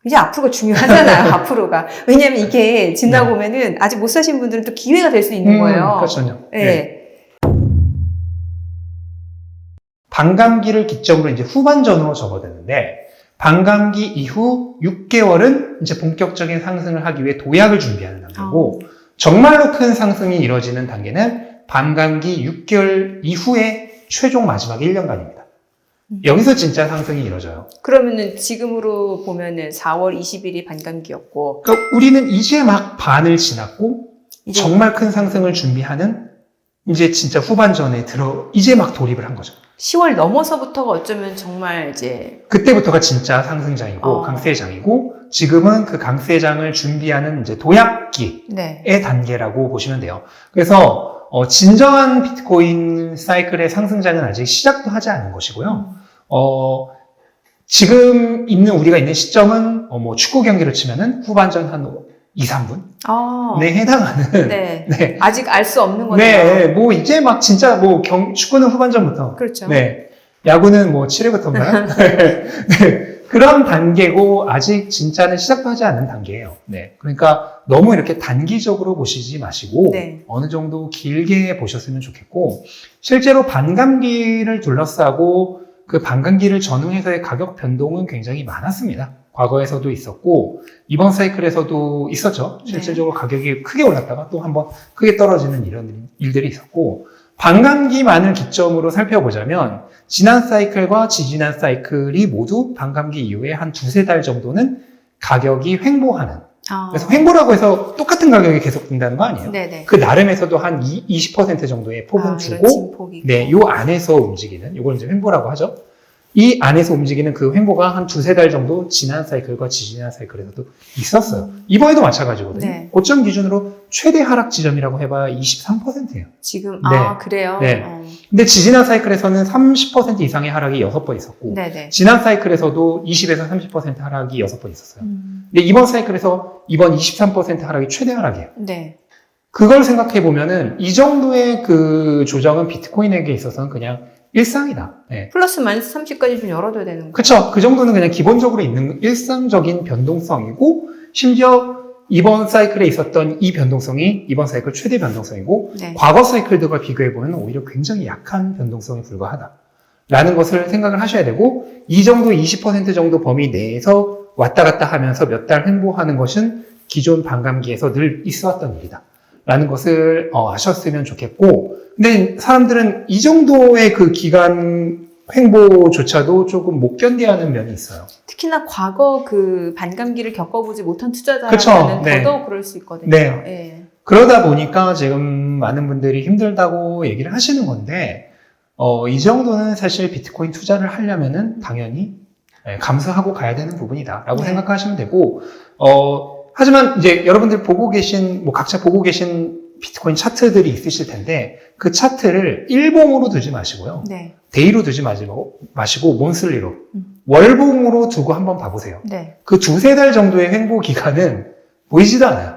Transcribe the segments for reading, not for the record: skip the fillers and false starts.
이제 앞으로가 중요하잖아요. 앞으로가. 왜냐하면 이게 지나고 보면은 아직 못 사신 분들은 또 기회가 될 수 있는 거예요. 그렇죠. 네. 네. 반감기를 기점으로 이제 후반전으로 접어드는데, 반감기 이후 6개월은 이제 본격적인 상승을 하기 위해 도약을 준비하는 단계고, 정말로 큰 상승이 이뤄지는 단계는 반감기 6개월 이후에 최종 마지막 1년간입니다. 여기서 진짜 상승이 이루어져요. 그러면은 지금으로 보면은 4월 20일이 반감기였고. 그러니까 우리는 이제 막 반을 지났고, 이제 정말 큰 상승을 준비하는 이제 진짜 후반전에 이제 막 돌입을 한 거죠. 10월 넘어서부터가 어쩌면 정말 이제. 그때부터가 진짜 상승장이고, 강세장이고, 지금은 그 강세장을 준비하는 이제 도약기의 네. 단계라고 보시면 돼요. 그래서, 진정한 비트코인 사이클의 상승장은 아직 시작도 하지 않은 것이고요. 지금 우리가 있는 시점은, 뭐 축구 경기로 치면은 후반전 한 2, 3분에 해당하는. 네. 네. 아직 알 수 없는 거네요. 네, 뭐 이제 막 진짜 뭐 축구는 후반전부터. 그렇죠. 네. 야구는 뭐 7회부터인가요? 네. 그런 단계고 아직 진짜는 시작도 하지 않은 단계예요. 네. 그러니까 너무 이렇게 단기적으로 보시지 마시고 네. 어느 정도 길게 보셨으면 좋겠고, 실제로 반감기를 둘러싸고 그 반감기를 전후해서의 가격 변동은 굉장히 많았습니다. 과거에서도 있었고 이번 사이클에서도 있었죠. 실질적으로 가격이 크게 올랐다가 또 한번 크게 떨어지는 이런 일들이 있었고, 반감기만을 기점으로 살펴보자면 지난 사이클과 지지난 사이클이 모두 반감기 이후에 한 두세 달 정도는 가격이 횡보하는, 그래서 횡보라고 해서 똑같은 가격이 계속 된다는 거 아니에요. 네네. 그 나름에서도 한 20% 정도의 폭은 주고, 네, 요 안에서 움직이는, 요걸 이제 횡보라고 하죠. 이 안에서 움직이는 그 횡보가 한 두세 달 정도 지난 사이클과 지지난 사이클에서도 있었어요. 이번에도 마찬가지거든요. 네. 고점 기준으로 최대 하락 지점이라고 해봐야 23%예요. 지금, 네. 그래요? 네. 근데 지지난 사이클에서는 30% 이상의 하락이 6번 있었고, 네네. 지난 사이클에서도 20에서 30% 하락이 6번 있었어요. 근데 이번 사이클에서 이번 23% 하락이 최대 하락이에요. 네. 그걸 생각해 보면은 이 정도의 그 조정은 비트코인에게 있어서는 그냥 일상이다. 네. 플러스 마이너스 30까지 좀 열어둬야 되는 거예요. 그쵸. 그 정도는 그냥 기본적으로 있는 일상적인 변동성이고, 심지어 이번 사이클에 있었던 이 변동성이 이번 사이클 최대 변동성이고, 네. 과거 사이클들과 비교해보면 오히려 굉장히 약한 변동성에 불과하다 라는 것을 생각을 하셔야 되고, 이 정도 20% 정도 범위 내에서 왔다 갔다 하면서 몇 달 횡보하는 것은 기존 반감기에서 늘 있어왔던 일이다 라는 것을 아셨으면 좋겠고, 근데 사람들은 이 정도의 그 기간 횡보조차도 조금 못 견뎌하는 면이 있어요. 특히나 과거 그 반감기를 겪어보지 못한 투자자라면 그쵸. 네. 더더욱 그럴 수 있거든요. 네. 네. 그러다 보니까 지금 많은 분들이 힘들다고 얘기를 하시는 건데, 이 정도는 사실 비트코인 투자를 하려면은 당연히 감수하고 가야 되는 부분이다라고 네. 생각하시면 되고, 하지만 이제 여러분들 보고 계신, 뭐 각자 보고 계신 비트코인 차트들이 있으실 텐데, 그 차트를 일봉으로 두지 마시고요. 네. 데이로 두지 마시고 몬슬리로, 월봉으로 두고 한번 봐보세요. 네. 그 두세 달 정도의 횡보 기간은 보이지도 않아요.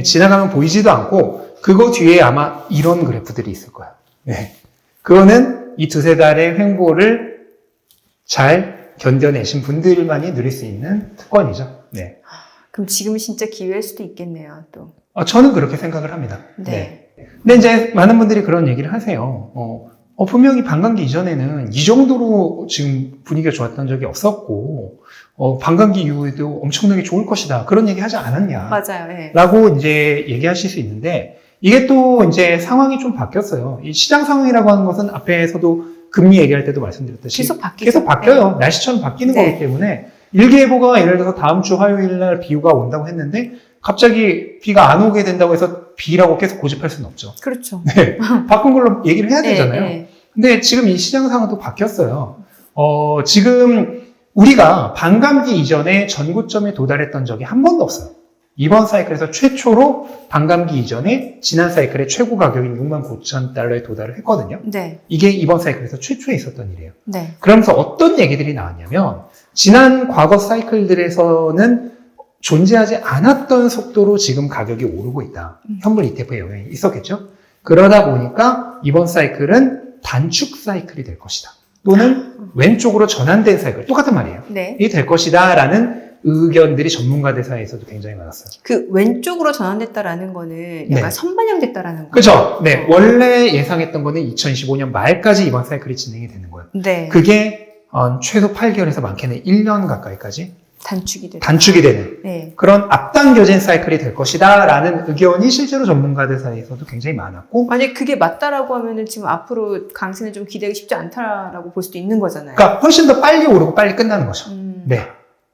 지나가면 보이지도 않고, 그거 뒤에 아마 이런 그래프들이 있을 거예요. 네. 그거는 이 두세 달의 횡보를 잘 견뎌내신 분들만이 누릴 수 있는 특권이죠. 네. 그럼 지금 진짜 기회일 수도 있겠네요, 또. 저는 그렇게 생각을 합니다. 네. 근데 이제 많은 분들이 그런 얘기를 하세요. 분명히 반감기 이전에는 이 정도로 지금 분위기가 좋았던 적이 없었고, 반감기 이후에도 엄청나게 좋을 것이다. 그런 얘기 하지 않았냐. 맞아요, 네. 라고 이제 얘기하실 수 있는데, 이게 또 이제 상황이 좀 바뀌었어요. 이 시장 상황이라고 하는 것은 앞에서도 금리 얘기할 때도 말씀드렸듯이 계속 바뀌어요. 네. 날씨처럼 바뀌는 네. 거기 때문에, 일기예보가 예를 들어서 다음 주 화요일 날 비가 온다고 했는데 갑자기 비가 안 오게 된다고 해서 비라고 계속 고집할 수는 없죠. 그렇죠. 네. 바꾼 걸로 얘기를 해야 되잖아요. 네. 근데 지금 이 시장 상황도 바뀌었어요. 지금 우리가 반감기 이전에 전고점에 도달했던 적이 한 번도 없어요. 이번 사이클에서 최초로 반감기 이전에 지난 사이클의 최고 가격인 69,000달러에 도달을 했거든요. 네. 이게 이번 사이클에서 최초에 있었던 일이에요. 네. 그러면서 어떤 얘기들이 나왔냐면, 지난 과거 사이클들에서는 존재하지 않았던 속도로 지금 가격이 오르고 있다. 현물 ETF의 영향이 있었겠죠? 그러다 보니까 이번 사이클은 단축 사이클이 될 것이다. 또는 왼쪽으로 전환된 사이클, 똑같은 말이에요. 네. 이 될 것이다 라는 의견들이 전문가들 사이에서도 굉장히 많았어요. 그 왼쪽으로 전환됐다라는 거는 약간 네. 선반영됐다라는 거예요. 그죠? 네. 원래 예상했던 거는 2025년 말까지 이번 사이클이 진행이 되는 거예요. 네. 그게 최소 8개월에서 많게는 1년 가까이까지 단축이 되는 네. 그런 앞당겨진 사이클이 될 것이다 라는 의견이 실제로 전문가들 사이에서도 굉장히 많았고, 만약 그게 맞다라고 하면은 지금 앞으로 강세는 좀 기대하기 쉽지 않다라고 볼 수도 있는 거잖아요. 그러니까 훨씬 더 빨리 오르고 빨리 끝나는 거죠. 네.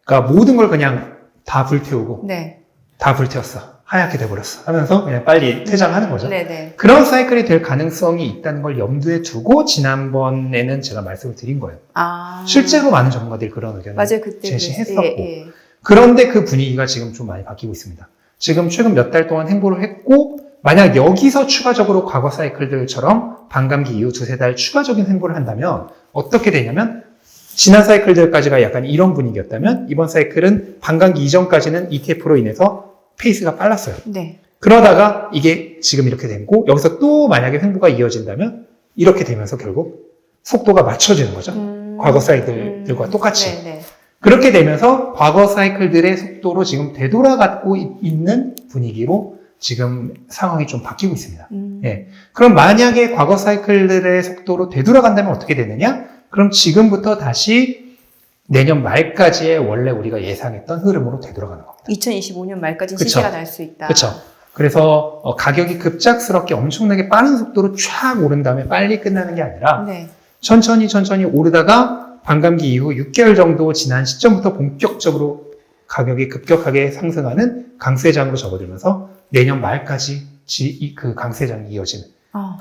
그러니까 모든 걸 그냥 다 불태우고 네. 다 불태웠어. 하얗게 돼버렸어. 하면서 그냥 빨리 퇴장하는 거죠. 네네. 그런 사이클이 될 가능성이 있다는 걸 염두에 두고 지난번에는 제가 말씀을 드린 거예요. 아. 실제로 많은 전문가들이 그런 의견을 맞아요. 그때 제시했었고. 예. 그런데 그 분위기가 지금 좀 많이 바뀌고 있습니다. 지금 최근 몇 달 동안 행보를 했고, 만약 여기서 추가적으로 과거 사이클들처럼 반감기 이후 두세 달 추가적인 행보를 한다면 어떻게 되냐면, 지난 사이클들까지가 약간 이런 분위기였다면 이번 사이클은 반감기 이전까지는 ETF로 인해서 페이스가 빨랐어요. 네. 그러다가 이게 지금 이렇게 되고, 여기서 또 만약에 횡보가 이어진다면 이렇게 되면서 결국 속도가 맞춰지는 거죠. 과거 사이클들과 똑같이. 네네. 그렇게 되면서 과거 사이클들의 속도로 지금 되돌아가고 있는 분위기로 지금 상황이 좀 바뀌고 있습니다. 예. 그럼 만약에 과거 사이클들의 속도로 되돌아간다면 어떻게 되느냐? 그럼 지금부터 다시 내년 말까지의 원래 우리가 예상했던 흐름으로 되돌아가는 겁니다. 2025년 말까지 그쵸. 시세가 날 수 있다. 그렇죠. 그래서 가격이 급작스럽게 엄청나게 빠른 속도로 쫙 오른 다음에 빨리 끝나는 게 아니라 네. 천천히 오르다가 반감기 이후 6개월 정도 지난 시점부터 본격적으로 가격이 급격하게 상승하는 강세장으로 접어들면서 내년 말까지 그 강세장이 이어지는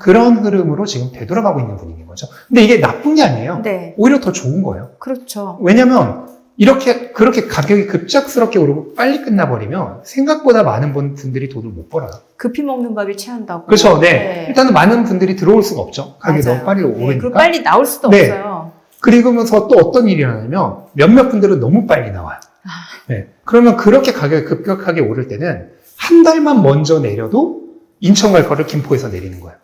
그런 흐름으로 지금 되돌아가고 있는 분위기인 거죠. 근데 이게 나쁜 게 아니에요. 네. 오히려 더 좋은 거예요. 그렇죠. 왜냐면 그렇게 가격이 급작스럽게 오르고 빨리 끝나버리면 생각보다 많은 분들이 돈을 못 벌어요. 급히 먹는 밥이 체한다고. 그렇죠. 네. 일단은 많은 분들이 들어올 수가 없죠. 가격이 맞아요. 너무 빨리 오르니까. 네. 그리고 빨리 나올 수도 네. 없어요. 그리고면서 또 어떤 일이 일어나냐면 몇몇 분들은 너무 빨리 나와요. 네. 그러면 그렇게 가격이 급격하게 오를 때는 한 달만 먼저 내려도 인천 갈 거를 김포에서 내리는 거예요.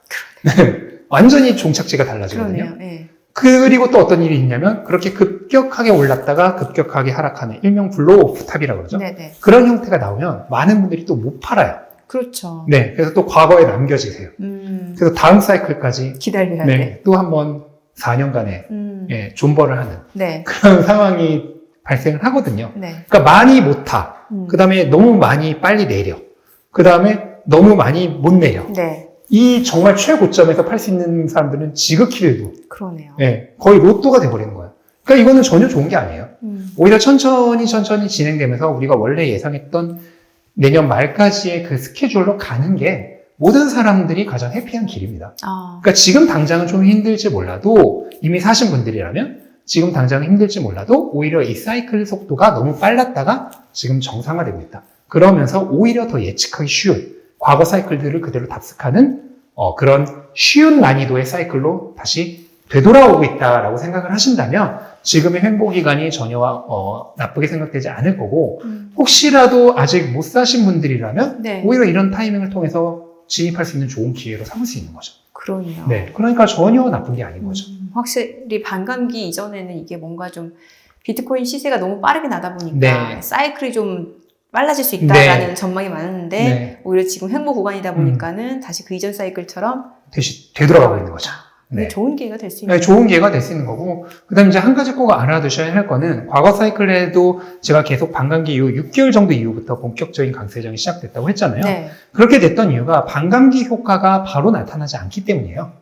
네. 완전히 종착지가 달라지거든요. 그러네요. 네. 그리고 또 어떤 일이 있냐면 그렇게 급격하게 올랐다가 급격하게 하락하는 일명 블로우오프 탑이라고 그러죠. 네네. 그런 형태가 나오면 많은 분들이 또 못 팔아요. 그렇죠. 네. 그래서 또 과거에 남겨지세요. 그래서 다음 사이클까지 기다려야 네, 돼. 또 한 번 4년간의 예, 존버를 하는 네. 그런 상황이 발생을 하거든요. 네. 그러니까 많이 못 타. 그 다음에 너무 많이 빨리 내려. 그 다음에 너무 많이 못 내려. 네. 이 정말 최고점에서 팔 수 있는 사람들은 지극히 일부. 그러네요. 예, 거의 로또가 돼버리는 거예요. 그러니까 이거는 전혀 좋은 게 아니에요. 오히려 천천히 진행되면서 우리가 원래 예상했던 내년 말까지의 그 스케줄로 가는 게 모든 사람들이 가장 해피한 길입니다. 그러니까 지금 당장은 좀 힘들지 몰라도 이미 사신 분들이라면 지금 당장은 힘들지 몰라도 오히려 이 사이클 속도가 너무 빨랐다가 지금 정상화되고 있다. 그러면서 오히려 더 예측하기 쉬운 과거 사이클들을 그대로 답습하는 그런 쉬운 난이도의 사이클로 다시 되돌아오고 있다라고 생각을 하신다면 지금의 횡보 기간이 전혀 나쁘게 생각되지 않을 거고 혹시라도 아직 못 사신 분들이라면 네. 오히려 이런 타이밍을 통해서 진입할 수 있는 좋은 기회로 삼을 수 있는 거죠. 그러네요. 네, 그러니까 전혀 나쁜 게 아닌 거죠. 확실히 반감기 이전에는 이게 뭔가 좀 비트코인 시세가 너무 빠르게 나다 보니까 네. 사이클이 좀 빨라질 수 있다라는 네. 전망이 많았는데 네. 오히려 지금 횡보 구간이다 보니까는 다시 그 이전 사이클처럼 되돌아가고 있는 거죠. 네. 네. 좋은 기회가 될 수 있는 네, 좋은 기회가 될 수 있는 거고, 그 다음에 이제 한 가지 꼭 알아두셔야 할 거는, 과거 사이클에도 제가 계속 반감기 이후 6개월 정도 이후부터 본격적인 강세장이 시작됐다고 했잖아요. 네. 그렇게 됐던 이유가 반감기 효과가 바로 나타나지 않기 때문이에요.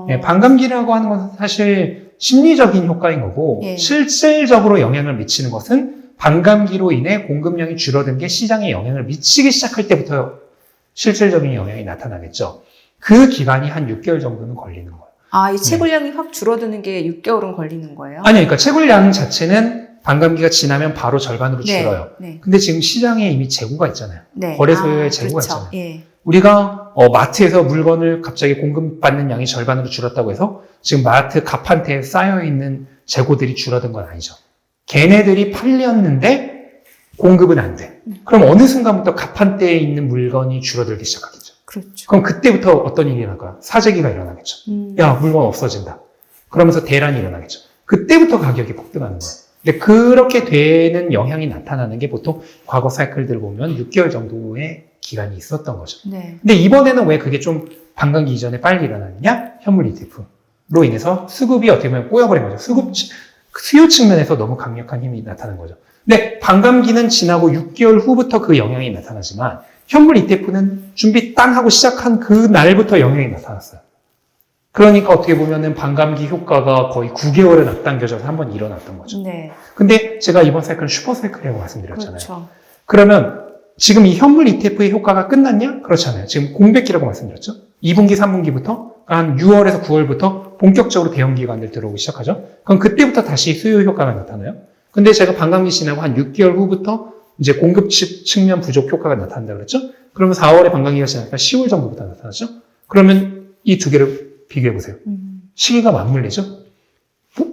네, 반감기라고 하는 것은 사실 심리적인 효과인 거고, 예. 실질적으로 영향을 미치는 것은 반감기로 인해 공급량이 줄어든 게 시장에 영향을 미치기 시작할 때부터 실질적인 영향이 나타나겠죠. 그 기간이 한 6개월 정도는 걸리는 거예요. 이 채굴량이 확 줄어드는 게 6개월은 걸리는 거예요? 아니요, 그러니까 채굴량 자체는 반감기가 지나면 바로 절반으로 줄어요. 네. 근데 지금 시장에 이미 재고가 있잖아요. 네. 거래소에 재고가 그렇죠. 있잖아요. 예. 우리가 마트에서 물건을 갑자기 공급받는 양이 절반으로 줄었다고 해서 지금 마트 갑판대에 쌓여있는 재고들이 줄어든 건 아니죠. 걔네들이 팔렸는데 공급은 안 돼. 그럼 어느 순간부터 갑판대에 있는 물건이 줄어들기 시작하겠죠. 그렇죠. 그럼 그때부터 어떤 일이 일어날까요? 사재기가 일어나겠죠. 야, 물건 없어진다. 그러면서 대란이 일어나겠죠. 그때부터 가격이 폭등하는 거예요. 근데 그렇게 되는 영향이 나타나는 게 보통 과거 사이클들 보면 6개월 정도의 기간이 있었던 거죠. 네. 근데 이번에는 왜 그게 좀 반감기 이전에 빨리 일어나느냐? 현물 ETF로 인해서 수급이 어떻게 보면 꼬여버린 거죠. 수요 측면에서 너무 강력한 힘이 나타난 거죠. 근데 반감기는 지나고 6개월 후부터 그 영향이 나타나지만 현물 ETF는 준비 땅 하고 시작한 그 날부터 영향이 나타났어요. 그러니까 어떻게 보면은 반감기 효과가 거의 9개월은 앞당겨져서 한번 일어났던 거죠. 네. 근데 제가 이번 사이클은 슈퍼사이클이라고 말씀드렸잖아요. 그렇죠. 그러면 지금 이 현물 ETF의 효과가 끝났냐? 그렇잖아요. 지금 공백기라고 말씀드렸죠. 2분기, 3분기부터 한 6월에서 9월부터 본격적으로 대형 기관들 들어오기 시작하죠. 그럼 그때부터 다시 수요 효과가 나타나요. 근데 제가 반감기 지나고 한 6개월 후부터 이제 공급 측면 부족 효과가 나타난다 그랬죠. 그러면 4월에 반감기가 지나니까 10월 정도부터 나타나죠. 그러면 이 두 개를 비교해 보세요. 시기가 맞물리죠.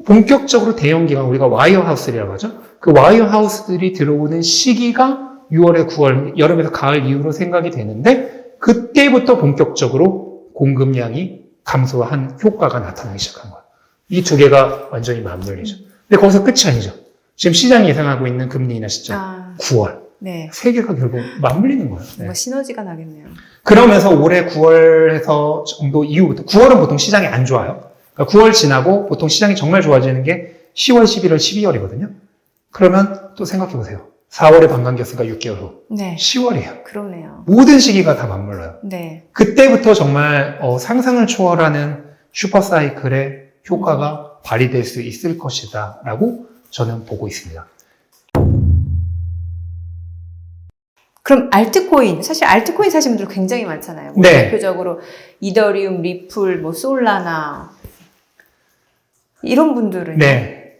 본격적으로 대형 기관, 우리가 와이어하우스라고 하죠. 그 와이어하우스들이 들어오는 시기가 6월에 9월, 여름에서 가을 이후로 생각이 되는데 그때부터 본격적으로 공급량이 감소한 효과가 나타나기 시작한 거예요. 이 두 개가 완전히 맞물리죠. 근데 거기서 끝이 아니죠. 지금 시장이 예상하고 있는 금리 인하 시점 9월. 네. 세 개가 결국 맞물리는 거예요. 네. 뭔가 시너지가 나겠네요. 그러면서 올해 9월에서 정도 이후부터 9월은 보통 시장이 안 좋아요. 그러니까 9월 지나고 보통 시장이 정말 좋아지는 게 10월, 11월, 12월이거든요. 그러면 또 생각해 보세요. 4월에 반감기였으니까 6개월 후. 네. 10월이에요. 그러네요. 모든 시기가 다 맞물려요. 네. 그때부터 정말 상상을 초월하는 슈퍼사이클의 효과가 발휘될 수 있을 것이다 라고 저는 보고 있습니다. 그럼 알트코인, 사실 알트코인 사시는 분들 굉장히 많잖아요. 뭐 네. 대표적으로 이더리움, 리플, 뭐 솔라나 이런 분들은 네.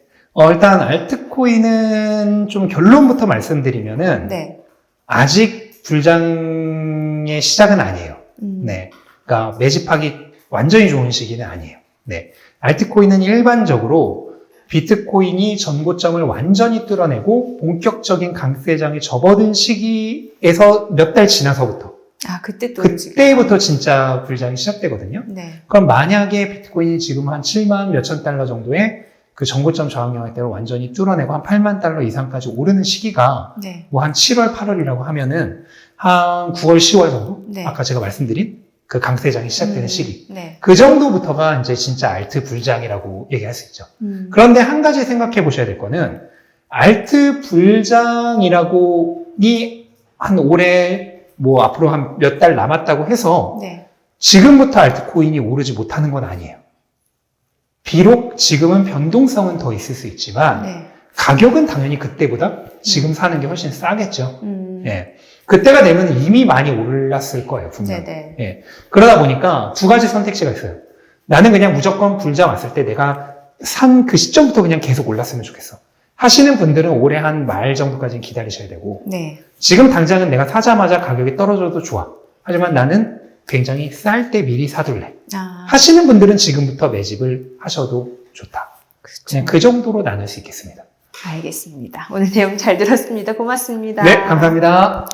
일단 알트코인은 좀 결론부터 말씀드리면은 네. 아직 불장의 시작은 아니에요. 네. 그러니까 매집하기 완전히 좋은 시기는 아니에요. 네. 알트코인은 일반적으로 비트코인이 전고점을 완전히 뚫어내고 본격적인 강세장에 접어든 시기에서 몇 달 지나서부터 그때 또 그때부터 진짜 불장이 시작되거든요. 네. 그럼 만약에 비트코인이 지금 한 7만 몇천 달러 정도의 그 전고점 저항력대로 완전히 뚫어내고 한 8만 달러 이상까지 오르는 시기가 네. 뭐 한 7월, 8월이라고 하면은 한 9월, 10월 정도? 네. 아까 제가 말씀드린 그 강세장이 시작되는 시기. 네. 그 정도부터가 이제 진짜 알트 불장이라고 얘기할 수 있죠. 그런데 한 가지 생각해 보셔야 될 거는 알트 불장이라고니 한 올해 뭐 앞으로 한 몇 달 남았다고 해서 네. 지금부터 알트코인이 오르지 못하는 건 아니에요. 비록 지금은 변동성은 더 있을 수 있지만 네. 가격은 당연히 그때보다 지금 사는 게 훨씬 싸겠죠. 네. 그때가 되면 이미 많이 올랐을 거예요, 분명. 네. 예. 그러다 보니까 두 가지 선택지가 있어요. 나는 그냥 무조건 불장 왔을 때 내가 산 그 시점부터 그냥 계속 올랐으면 좋겠어. 하시는 분들은 올해 한 말 정도까지는 기다리셔야 되고, 네. 지금 당장은 내가 사자마자 가격이 떨어져도 좋아. 하지만 나는 굉장히 쌀 때 미리 사둘래. 하시는 분들은 지금부터 매집을 하셔도 좋다. 그렇죠. 그냥 그 정도로 나눌 수 있겠습니다. 알겠습니다. 오늘 내용 잘 들었습니다. 고맙습니다. 네, 감사합니다.